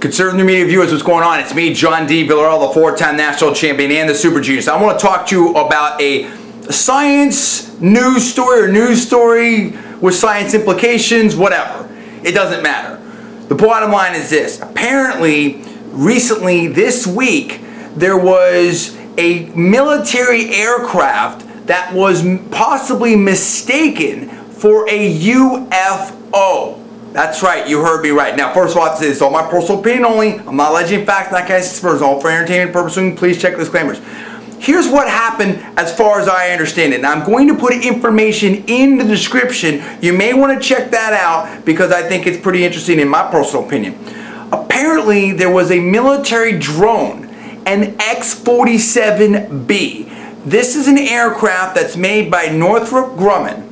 Conservative Media viewers, what's going on? It's me, John D. Villarreal, the four-time national champion and the super genius. I want to talk to you about a science news story with science implications, whatever. It doesn't matter. The bottom line is this. Apparently, recently, this week, there was a military aircraft that was possibly mistaken for a UFO. That's right, you heard me right. Now, first of all, I have to say this is all my personal opinion only. I'm not alleging facts, not guys, it's all for entertainment purposes. Please check the disclaimers. Here's what happened as far as I understand it. Now, I'm going to put information in the description. You may want to check that out because I think it's pretty interesting in my personal opinion. Apparently, there was a military drone, an X-47B. This is an aircraft that's made by Northrop Grumman.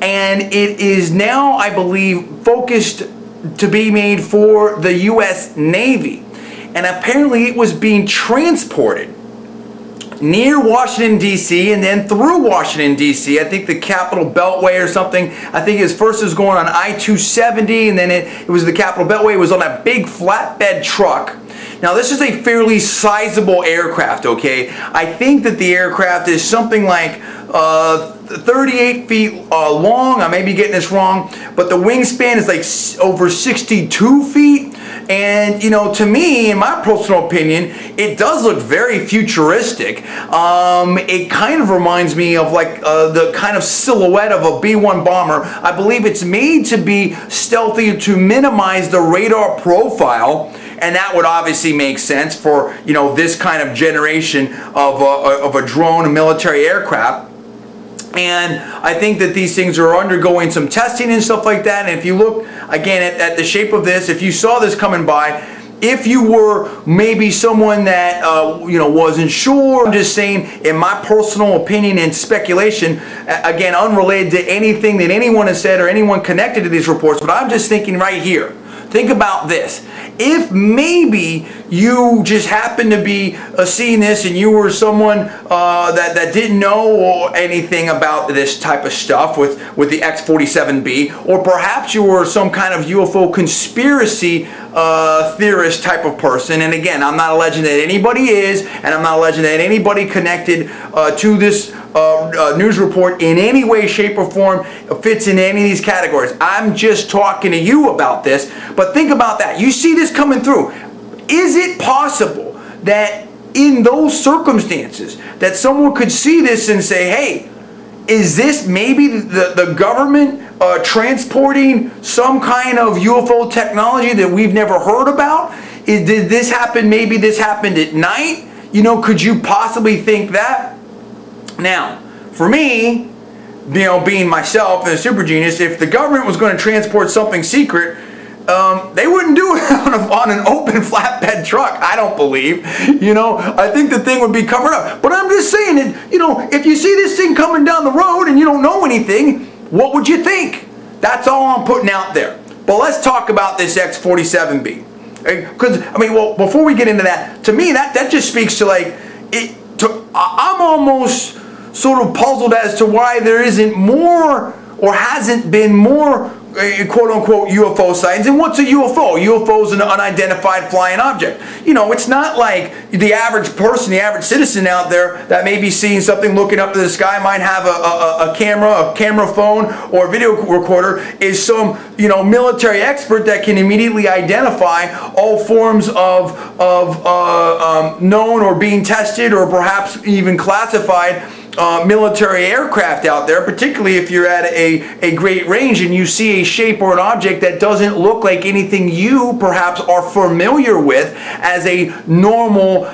And it is now, I believe, focused to be made for the U.S. Navy. And apparently it was being transported near Washington, D.C. and then through Washington, D.C. I think the Capitol Beltway or something. I think it was going on I-270 and then it was the Capitol Beltway. It was on a big flatbed truck. Now, this is a fairly sizable aircraft, okay? I think that the aircraft is something like 38 feet long. I may be getting this wrong, but the wingspan is like over 62 feet. And, you know, to me, in my personal opinion, it does look very futuristic. It kind of reminds me of like the kind of silhouette of a B-1 bomber. I believe it's made to be stealthy to minimize the radar profile. And that would obviously make sense for, you know, this kind of generation of a drone, a military aircraft. And I think that these things are undergoing some testing and stuff like that. And if you look, again, at the shape of this, if you saw this coming by, if you were maybe someone that, you know, wasn't sure, I'm just saying, in my personal opinion and speculation, again, unrelated to anything that anyone has said or anyone connected to these reports, but I'm just thinking right here. Think about this. If maybe you just happened to be seeing this and you were someone that didn't know anything about this type of stuff with the X-47B, or perhaps you were some kind of UFO conspiracy theorist type of person, and again, I'm not alleging that anybody is, and I'm not alleging that anybody connected to this news report in any way, shape, or form fits in any of these categories. I'm just talking to you about this, but think about that. You see this coming through. Is it possible that in those circumstances that someone could see this and say, hey, is this maybe the government transporting some kind of UFO technology that we've never heard about? Did this happen? Maybe this happened at night? You know, could you possibly think that? Now, for me, you know, being myself and a super genius, if the government was going to transport something secret, they wouldn't do it on an open flatbed truck, I don't believe. You know, I think the thing would be covered up. But I'm just saying that, you know, if you see this thing coming down the road and you don't know anything, what would you think? That's all I'm putting out there. But let's talk about this X-47B. Because, I mean, well, before we get into that, to me, that just speaks to, like, I'm almost sort of puzzled as to why there isn't more or hasn't been more quote-unquote UFO sightings. And what's a UFO? UFO is an unidentified flying object. You know, it's not like the average person, the average citizen out there that may be seeing something looking up to the sky might have a camera phone or a video recorder is some, you know, military expert that can immediately identify all forms of known or being tested or perhaps even classified military aircraft out there, particularly if you're at a great range and you see a shape or an object that doesn't look like anything you perhaps are familiar with as a normal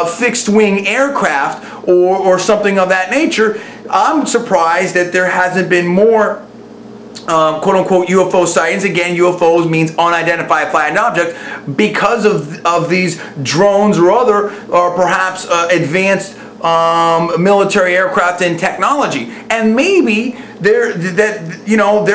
fixed wing aircraft or something of that nature. I'm surprised that there hasn't been more quote-unquote UFO sightings. Again, UFOs means unidentified flying objects because of these drones or other or perhaps advanced military aircraft and technology. And maybe there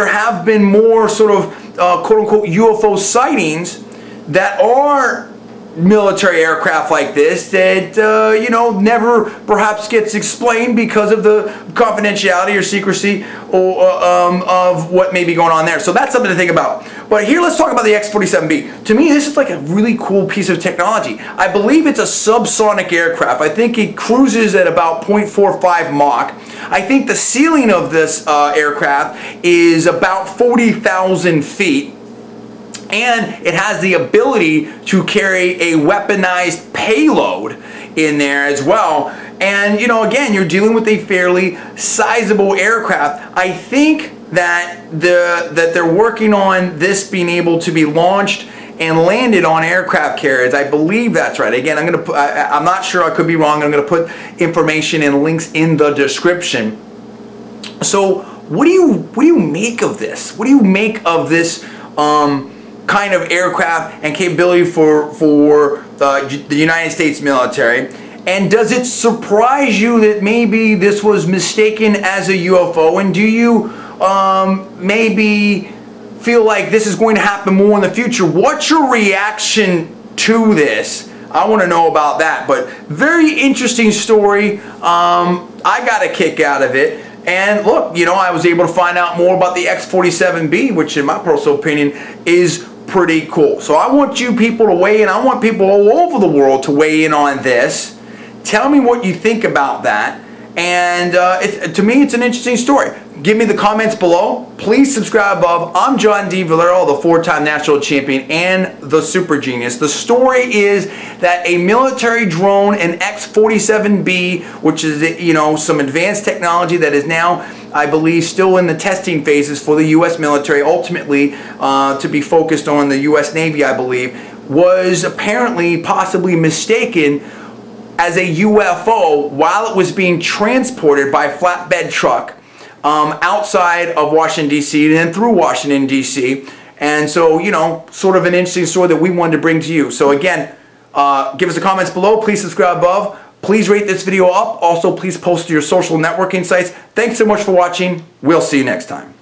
have been more sort of quote-unquote UFO sightings that are military aircraft like this that, you know, never perhaps gets explained because of the confidentiality or secrecy of what may be going on there. So that's something to think about. But here, let's talk about the X-47B. To me, this is like a really cool piece of technology. I believe it's a subsonic aircraft. I think it cruises at about 0.45 Mach. I think the ceiling of this aircraft is about 40,000 feet. And it has the ability to carry a weaponized payload in there as well. And, you know, again, you're dealing with a fairly sizable aircraft. I think that they're working on this being able to be launched and landed on aircraft carriers. I believe that's right. Again, I'm not sure. I could be wrong. I'm going to put information and links in the description. So, what do you make of this? What do you make of this kind of aircraft and capability for the United States military? And does it surprise you that maybe this was mistaken as a UFO? And do you maybe feel like this is going to happen more in the future? What's your reaction to this? I want to know about that. But very interesting story. I got a kick out of it. And look, you know, I was able to find out more about the X-47B, which in my personal opinion is pretty cool. So I want you people to weigh in. I want people all over the world to weigh in on this. Tell me what you think about that. And to me, it's an interesting story. Give me the comments below. Please subscribe above. I'm John D. Villarreal, the 4-time national champion and the super genius. The story is that a military drone, an X-47B, which is, you know, some advanced technology that is now, I believe, still in the testing phases for the U.S. military, ultimately to be focused on the U.S. Navy, I believe, was apparently possibly mistaken as a UFO while it was being transported by a flatbed truck outside of Washington, D.C. and then through Washington, D.C. And so, you know, sort of an interesting story that we wanted to bring to you. So again, give us the comments below. Please subscribe above. Please rate this video up. Also, please post to your social networking sites. Thanks so much for watching. We'll see you next time.